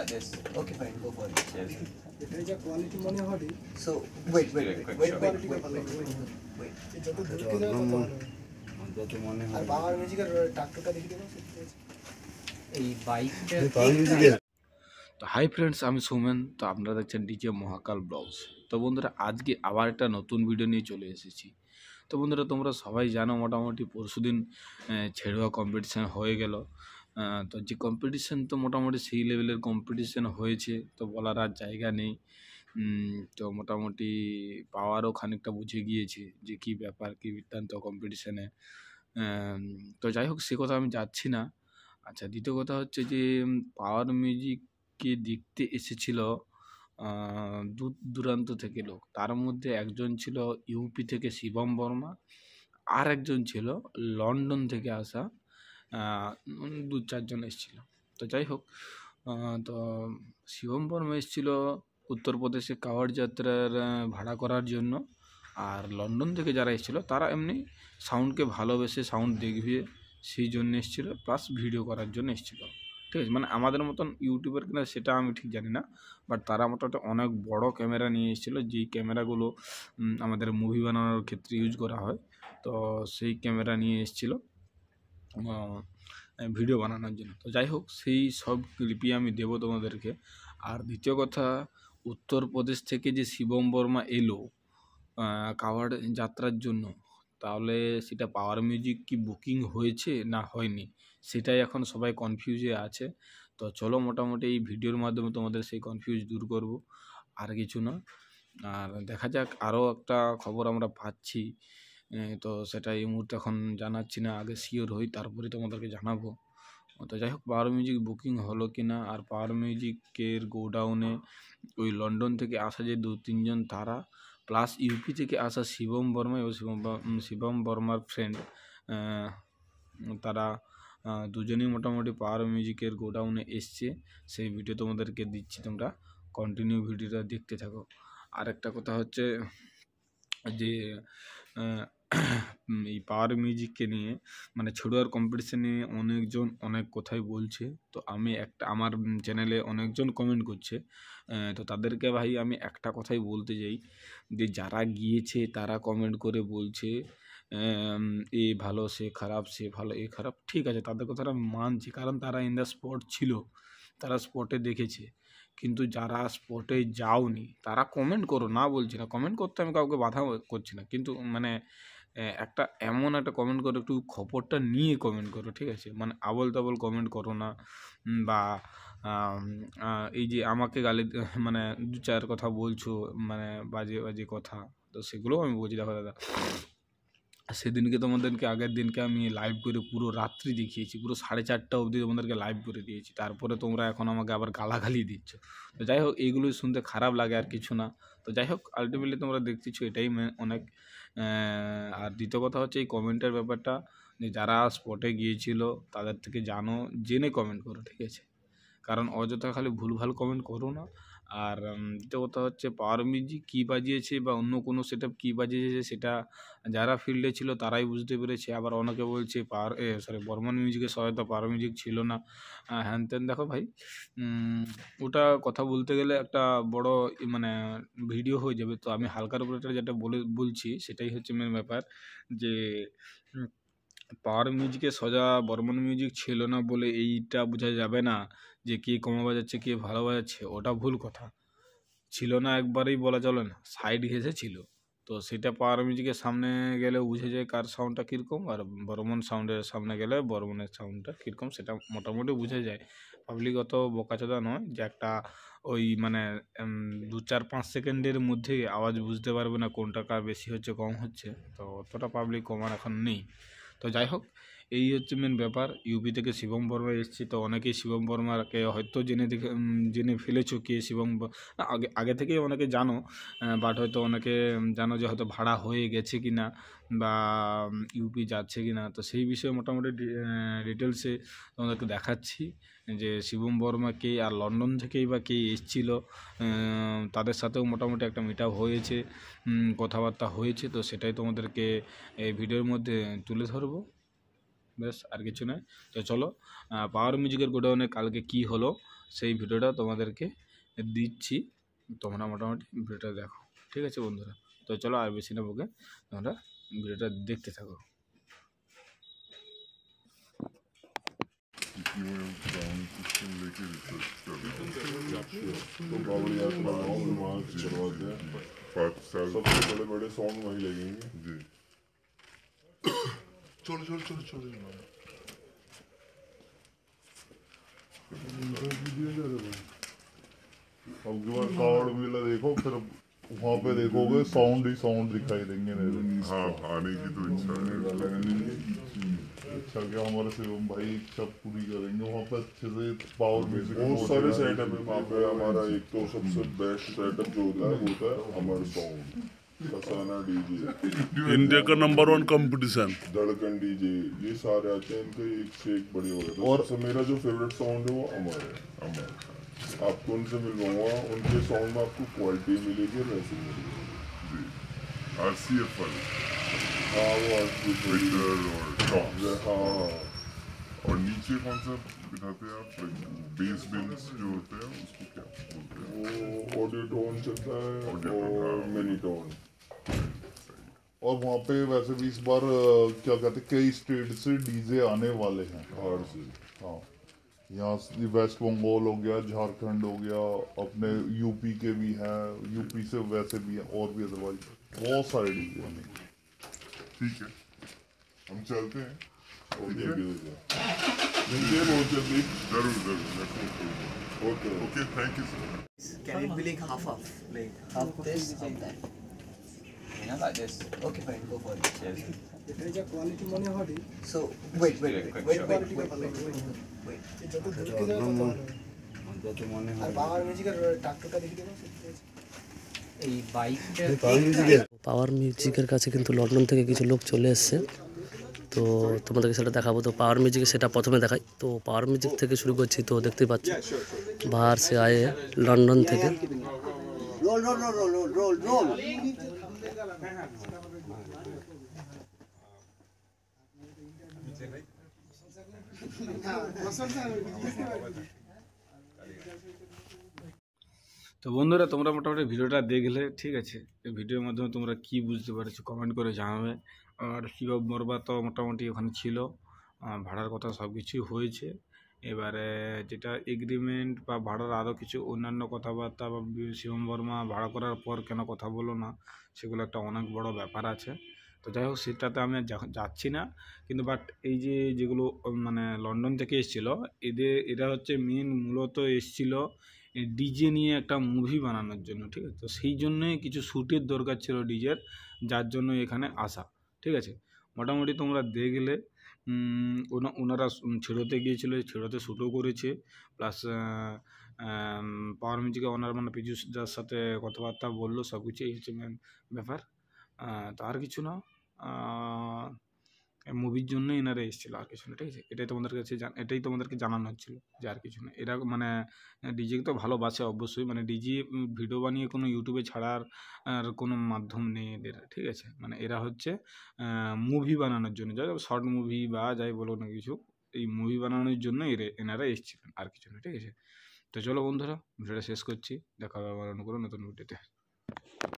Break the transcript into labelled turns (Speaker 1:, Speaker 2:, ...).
Speaker 1: Just okay, fine, go for it. Yes.
Speaker 2: এটা যা quality মনে হবে
Speaker 1: So wait.
Speaker 2: কোয়ালিটি ভালো
Speaker 1: Wait.
Speaker 2: যত দূরকে যাবে তত ভালো
Speaker 3: যত মনে
Speaker 2: আর
Speaker 3: হয়
Speaker 2: বাবার মিউজিকের ট্রাক্টরটা দেখে দেবো
Speaker 1: এই বাইকটা
Speaker 4: তো হাই ফ্রেন্ডস, আমি সুমেন। তো আপনারা দেখছেন ডিজে মহাকাল ব্লগস। তো বন্ধুরা, আজকে আবার একটা নতুন ভিডিও নিয়ে চলে এসেছি। তো বন্ধুরা, তোমরা সবাই জানো মোটামুটি পরশুদিন ছেড়ুয়া কম্পিটিশান হয়ে গেল। তো যে কম্পিটিশান তো মোটামুটি সেই লেভেলের কম্পিটিশান হয়েছে, তো বলার আর জায়গা নেই। তো মোটামুটি পাওয়ারও খানিকটা বুঝে গিয়েছে যে কী ব্যাপার, কী বৃত্তান্ত কম্পিটিশানে। তো যাই হোক, সে কথা আমি যাচ্ছি না। আচ্ছা, দ্বিতীয় কথা হচ্ছে যে পাওয়ার মিউজিককে দেখতে এসেছিল দূর দূরান্ত থেকে লোক। তার মধ্যে একজন ছিল ইউপি থেকে শিবম বর্মা, আর একজন ছিল লন্ডন থেকে আসা। 2-4 জন এসেছিল। তো যাই হোক, তো শিবম বর্মা এসেছিল উত্তরপ্রদেশে কাওয়াড় যাত্রার ভাড়া করার জন্য। আর লন্ডন থেকে যারা এসেছিলো তারা এমনি সাউন্ডকে ভালোবেসে সাউন্ড দেখবে সেই জন্য এসেছিলো, প্লাস ভিডিও করার জন্য এসেছিলো। ঠিক আছে, মানে আমাদের মতন ইউটিউবার কিনা সেটা আমি ঠিক জানি না, বাট তারা মোটামুটি অনেক বড় ক্যামেরা নিয়ে এসেছিলো, যেই ক্যামেরাগুলো আমাদের মুভি বানানোর ক্ষেত্রে ইউজ করা হয়। তো সেই ক্যামেরা নিয়ে এসেছিলো ভিডিও বানানোর জন্য। তো যাই হোক, সেই সব ক্লিপই আমি দেবো তোমাদেরকে। আর দ্বিতীয় কথা, উত্তরপ্রদেশ থেকে যে শিবম বর্মা এলো কাওয়াড় যাত্রার জন্য, তাহলে সেটা পাওয়ার মিউজিক কি বুকিং হয়েছে না হয়নি, সেটাই এখন সবাই কনফিউজে আছে। তো চলো মোটামুটি এই ভিডিওর মাধ্যমে তোমাদের সেই কনফিউজ দূর করব, আর কিছু না। আর দেখা যাক, আরও একটা খবর আমরা পাচ্ছি, তো সেটা এই মুহূর্তে এখন জানাচ্ছি না, আগে শিওর হই তারপরে তোমাদেরকে জানাবো। তো যাই হোক, পাওয়ার মিউজিক বুকিং হলো কি না, আর পাওয়ার মিউজিকের গোডাউনে ওই লন্ডন থেকে আসা যে 2-3 জন তারা, প্লাস ইউপি থেকে আসা শিবম বর্মা এবং শিবম বর্মার ফ্রেন্ড, তারা দুজনেই মোটামুটি পাওয়ার মিউজিকের গোডাউনে এসছে। সেই ভিডিও তোমাদেরকে দিচ্ছি, তোমরা কন্টিনিউ ভিডিওটা দেখতে থাকো। আর একটা কথা হচ্ছে যে এই পাওয়ার মিউজিককে নিয়ে, মানে ছেড়ুয়ার কম্পিটিশান নিয়ে অনেকজন অনেক কথাই বলছে। তো আমি আমার চ্যানেলে অনেকজন কমেন্ট করছে, তো তাদেরকে ভাই আমি একটা কথাই বলতে চাই যে যারা গিয়েছে তারা কমেন্ট করে বলছে এ ভালো সে খারাপ, সে ভালো এ খারাপ। ঠিক আছে, তাদের কথাটা আমি মানছি, কারণ তারা ইন দ্য স্পট ছিল, তারা স্পটে দেখেছে। কিন্তু যারা স্পটে যাওনি তারা কমেন্ট করো, না বলছি না, কমেন্ট করতে আমি কাউকে বাধা করছি না, কিন্তু মানে একটা এমন একটা কমেন্ট করো, একটু খবরটা নিয়ে কমেন্ট করো, ঠিক আছে? মানে আবল তাবল কমেন্ট করো না, বা এই যে আমাকে গালি মানে 2-4 কথা বলছো, মানে বাজে বাজে কথা, তো সেগুলোও আমি বলছি। দেখো দাদা, সেদিনকে তোমাদেরকে আগের দিনকে আমি লাইভ করে পুরো রাত্রি দেখিয়েছি, পুরো 4:30 অবধি তোমাদেরকে লাইভ করে দিয়েছি, তারপরে তোমরা এখন আমাকে আবার গালাগালি দিচ্ছ। তো যাই হোক, এইগুলোই শুনতে খারাপ লাগে, আর কিছু না। তো যাই হোক, আলটিমেটলি তোমরা দেখতেছো, এটাই অনেক। আর দ্বিতীয় কথা হচ্ছে এই কমেন্টের ব্যাপারটা, যে যারা স্পটে গিয়েছিল তাদের থেকে জেনে কমেন্ট করো, ঠিক আছে? কারণ অযথা খালি ভুলভাল কমেন্ট করো না। আর দ্বিতীয় কথা হচ্ছে পাওয়ার মিউজিক কী বাজিয়েছে বা অন্য কোনো সেটআপ কী বাজিয়েছে, সেটা যারা ফিল্ডে ছিল তারাই বুঝতে পেরেছে। আবার অনেকে বলছে বর্মন মিউজিকের সহায়তা পাওয়ার মিউজিক ছিল না, হ্যান ত্যান। দেখো ভাই, ওটা কথা বলতে গেলে একটা বড় মানে ভিডিও হয়ে যাবে। তো আমি হালকার উপরে যেটা বলছি সেটাই হচ্ছে মেন ব্যাপার, যে পাওয়ার মিউজিকে সোজা বর্মন মিউজিক ছিল না বলে এইটা বোঝা যাবে না যে কে কমা বাজাচ্ছে কে ভালো বাজাচ্ছে, ওটা ভুল কথা। ছিল না একবারেই বলা চলে না, সাইড ঘেসে ছিল। তো সেটা পাওয়ার মিউজিকের সামনে গেলে বুঝে যায় কার সাউন্ডটা কীরকম, আর বর্মন সাউন্ডের সামনে গেলে বর্মনের সাউন্ডটা কীরকম, সেটা মোটামুটি বুঝে যায়। পাবলিক অত বোকাচোদা নয় যে একটা ওই মানে 2-4-5 সেকেন্ডের মধ্যে আওয়াজ বুঝতে পারবে না কোনটা কার বেশি হচ্ছে কম হচ্ছে। তো অতটা পাবলিক কমান এখন নেই। তো যাই হোক, এই হচ্ছে মেন ব্যাপার। ইউপি থেকে শিবম বর্মা এসেছে, তো অনেকেই শিবম বর্মাকে হয়তো জেনে ফেলেছো কে শিবম না, আগে থেকেই অনেকে জানো, বাট হয়তো অনেকে জানো যে হয়তো ভাড়া হয়ে গেছে কি না, বা ইউপি যাচ্ছে কি না। তো সেই বিষয়ে মোটামুটি ডিটেলসে তোমাদেরকে দেখাচ্ছি যে শিবম বর্মা কে, আর লন্ডন থেকেই বা কে এসেছিল, তাদের সাথেও মোটামুটি একটা মিট আপ হয়েছে, কথাবার্তা হয়েছে। তো সেটাই তোমাদেরকে এই ভিডিওর মধ্যে তুলে ধরবো, ব্যাস আর কিছু নয়। তো চলো, পাওয়ার মিউজিকের গোডাউনে কালকে কি হলো সেই ভিডিওটা তোমাদেরকে দিচ্ছি, তোমরা মোটামুটি ভিডিওটা দেখো, ঠিক আছে বন্ধুরা। তো চলো আর বেশি না বকে তোমরা ভিডিওটা দেখতে থাকো।
Speaker 3: तो कावड़ी यात्रा वहाँ करवाते हैं, 5 साल सबसे बड़े बड़े सॉन्ग वहीं लगेंगे जी। चलो चलो चलो चलो अब की बार कावड़ मेला देखो, फिर वहाँ पे देखोगे साउंड ही साउंड दिखाई देंगे मेरे। हाँ आने की तो इच्छा है, अच्छा क्या हमारे शिवम भाई इच्छा पूरी करेंगे वहाँ पे अच्छे से पावर म्यूजिक। बहुत सारे सेटअप है वहाँ पे। हमारा एक तो सबसे बेस्ट सेटअप जो होता है वो होता है अमर साउंड, कसाना डीजे,
Speaker 5: इंडिया का नंबर 1 कंपटीशन,
Speaker 3: धड़कन डीजे, ये सारे आते हैं, इनके एक से एक बढ़िया हो जाता है। और मेरा जो फेवरेट साउंड है वो अमर है। अमर आपको उनसे मिलवाऊंगा, उनके साउंड में आपको क्वालिटी मिलेगी, वैसे मिलेगी जी। RCFL, हाँ वो RCFL हाँ। और नीचे कौन सा दिखाते हैं आप, बेस बिल्स जो होते हैं उसको क्या बोलते हैं? वो ऑडियो टोन चलता है और मिनी टोन। और वहाँ पे वैसे भी इस बार क्या कहते हैं कई स्टेट से डीजे आने वाले हैं बाहर से। हाँ यहाँ वेस्ट बंगाल हो गया, झारखंड हो गया, अपने यूपी के भी हैं, यूपी से वैसे भी हैं, और भी अदरवाइज बहुत सारे डीजे हैं। ठीक है हम चलते हैं। Okay okay thank you sir.
Speaker 1: Can it be like half half this, half that? Yeah, like this. Okay, fine, go for it. Yes.
Speaker 2: এটার যা কোয়ালিটি মনে হয়
Speaker 1: So wait.
Speaker 2: কোয়ালিটিটা ভালো
Speaker 1: Wait.
Speaker 2: যত দূরকে যাবে তত ভালো। আর পাওয়ার মিউজিকের ট্রাক্টরটা দেখিয়ে দেবো।
Speaker 1: এই বাইকটা
Speaker 6: পাওয়ার মিউজিকের কাছে কিন্তু লন্ডন থেকে কিছু লোক চলে এসছে, তো তোমাদেরকে সেটা দেখাবো। তো পাওয়ার মিউজিকে সেটা প্রথমে দেখাই। তো পাওয়ার মিউজিক থেকে শুরু করছি। তো দেখতেই পাচ্ছ बाहर से आए लंदन থেকে।
Speaker 4: তো বন্ধুরা তোমরা মোটামুটি ভিডিওটা দেখলে, ঠিক আছে। এই ভিডিওর মাধ্যমে তোমরা কি বুঝতে পারছো কমেন্ট করে জানাবে। আর শিবম বর্মা তো মোটামুটি ওখানে ছিল, ভাড়ার কথা সব কিছুই হয়েছে। এবারে যেটা এগ্রিমেন্ট বা ভাড়ার আরও কিছু অন্যান্য কথাবার্তা বা শিবম বর্মা ভাড়া করার পর কেন কথা বলো না, সেগুলো একটা অনেক বড় ব্যাপার আছে। তো যাই হোক সেটাতে আমি যাচ্ছি না, কিন্তু বাট এই যে যেগুলো মানে লন্ডন থেকে এসেছিলো, এরা হচ্ছে মূলত এসেছিলো ডিজে নিয়ে একটা মুভি বানানোর জন্য, ঠিক আছে। তো সেই জন্যই কিছু শ্যুটের দরকার ছিল ডিজের, যার জন্য এখানে আসা, ঠিক আছে। মোটামুটি তোমরা দেখলে ওনারা ছেড়োতে গিয়েছিলো, ছেড়োতে শ্যুটও করেছে, প্লাস পাওয়ার মিউজিকে ওনার মানে পীযূষ দার সাথে কথাবার্তা বললো, সব কিছু এই হচ্ছে মেন ব্যাপার। তো আর কিছু না, মুভির জন্য এনারা এসেছিলো, আর কিছু না, ঠিক আছে। এটাই তোমাদেরকে জানানো হচ্ছিল যে আর কিছু না। এরা মানে ডিজেকে তো ভালোবাসে অবশ্যই, মানে ডিজে ভিডিও বানিয়ে কোনো ইউটিউবে ছাড়ার কোনো মাধ্যম নেই এদের, ঠিক আছে। মানে এরা হচ্ছে মুভি বানানোর জন্য, যাই শর্ট মুভি বা যাই বলো না কিছু, এই মুভি বানানোর জন্য এনারা এসেছিলেন, আর কিছু না, ঠিক আছে। তো চলো বন্ধুরা ভিডিওটা শেষ করছি, দেখা হবে আবার অন্য কোনো নতুন ভিডিওতে।